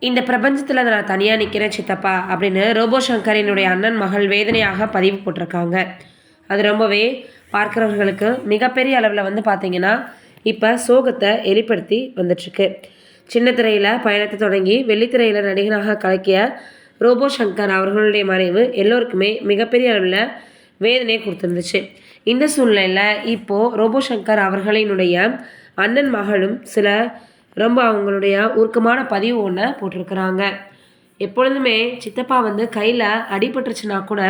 இந்த பிரபஞ்சத்தில் நான் தனியாக நிற்கிறேன் சித்தப்பா அப்படின்னு ரோபோ சங்கரினுடைய அண்ணன் மகள் வேதனையாக பதிவு போட்டிருக்காங்க. அது ரொம்பவே பார்க்குறவர்களுக்கு மிகப்பெரிய அளவில் வந்து பார்த்திங்கன்னா இப்போ சோகத்தை வெளிப்படுத்தி வந்துட்டுருக்கு. சின்ன திரையில் பயணத்தை தொடங்கி வெள்ளித்திரையில் நடிகனாக கலக்கிய ரோபோ சங்கர் அவர்களுடைய மறைவு எல்லோருக்குமே மிகப்பெரிய அளவில் வேதனையை கொடுத்துருந்துச்சு. இந்த சூழ்நிலையில் இப்போது ரோபோ சங்கர் அவர்களினுடைய அண்ணன் மகளும் சில ரொம்ப அவங்களுடைய உருக்கமான பதிவு ஒன்று போட்டிருக்கிறாங்க. எப்பொழுதுமே சித்தப்பா வந்து கையில் அடிபட்டுருச்சுன்னா கூட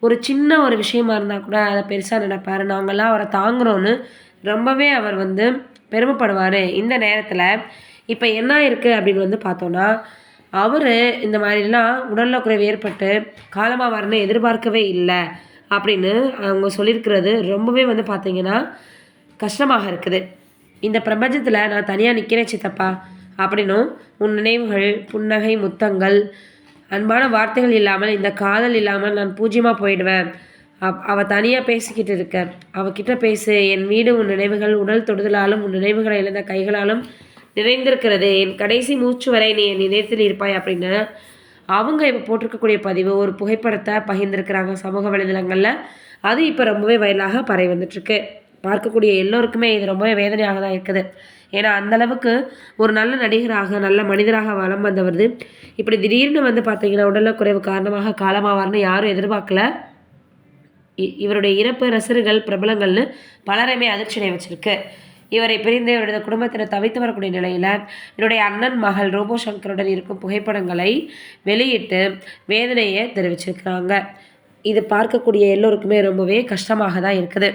ஒரு சின்ன ஒரு விஷயமா இருந்தால் கூட அதை பெருசாக நினைப்பார். நாங்கள்லாம் அவரை தாங்குறோன்னு ரொம்பவே அவர் வந்து பெருமைப்படுவார். இந்த நேரத்தில் இப்போ என்ன இருக்குது அப்படின்னு வந்து பார்த்தோன்னா, அவர் இந்த மாதிரிலாம் உடல்நலக்குறைவு ஏற்பட்டு காலமாக வரணும்னு எதிர்பார்க்கவே இல்லை அப்படின்னு அவங்க சொல்லியிருக்கிறது ரொம்பவே வந்து பார்த்திங்கன்னா கஷ்டமாக இருக்குது. இந்த பிரபஞ்சத்தில் நான் தனியாக நிற்கிறேன் சித்தப்பா அப்படின்னும் உன் நினைவுகள், புன்னகை, முத்தங்கள், அன்பான வார்த்தைகள் இல்லாமல், இந்த காதல் இல்லாமல் நான் பூஜ்யமாக போயிடுவேன். அவள் தனியாக பேசிக்கிட்டு இருக்க, அவகிட்ட பேசு. என் வீடு உன் நினைவுகள், உடல் தொடுதலாலும் உன் நினைவுகளை இழந்த கைகளாலும் நிறைந்திருக்கிறது. என் கடைசி மூச்சு வரை நீ என் இதயத்தில் இருப்பாய் அப்படின்னு அவங்க இப்போ போட்டிருக்கக்கூடிய பதிவு ஒரு புகைப்படத்தை பகிர்ந்திருக்கிறாங்க சமூக வலைதளங்களில். அது இப்போ ரொம்பவே வைரலாக பரவி வந்துட்டுருக்கு. பார்க்கக்கூடிய எல்லோருக்குமே இது ரொம்பவே வேதனையாக தான் இருக்குது. ஏன்னா அந்தளவுக்கு ஒரு நல்ல நடிகராக நல்ல மனிதராக வலம் வந்தவர் இப்படி திடீர்னு வந்து பார்த்திங்கன்னா உடல்நலக்குறைவு காரணமாக காலமாவார்னு யாரும் எதிர்பார்க்கல. இவருடைய இறப்பு ரசிகர்கள் பிரபலங்கள்னு பலரையுமே அதிர்ச்சியடைய வச்சிருக்கு. இவரை பிரிந்து இவரது குடும்பத்தினர் தவித்து வரக்கூடிய நிலையில் இவருடைய அண்ணன் மகள் ரோபோ சங்கருடன் இருக்கும் புகைப்படங்களை வெளியிட்டு வேதனையை தெரிவிச்சிருக்கிறாங்க. இது பார்க்கக்கூடிய எல்லோருக்குமே ரொம்பவே கஷ்டமாக தான் இருக்குது.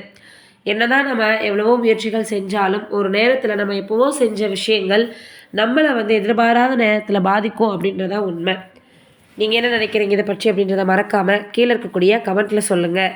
என்னதான் நம்ம எவ்வளவோ முயற்சிகள் செஞ்சாலும் ஒரு நேரத்தில் நம்ம எப்போவோ செஞ்ச விஷயங்கள் நம்மளை வந்து எதிர்பாராத நேரத்தில் பாதிக்கும் அப்படின்றதான் உண்மை. நீங்கள் என்ன நினைக்கிறீங்க இதை பற்றி அப்படின்றத மறக்காமல் கீழே இருக்கக்கூடிய கமெண்ட்டில் சொல்லுங்கள்.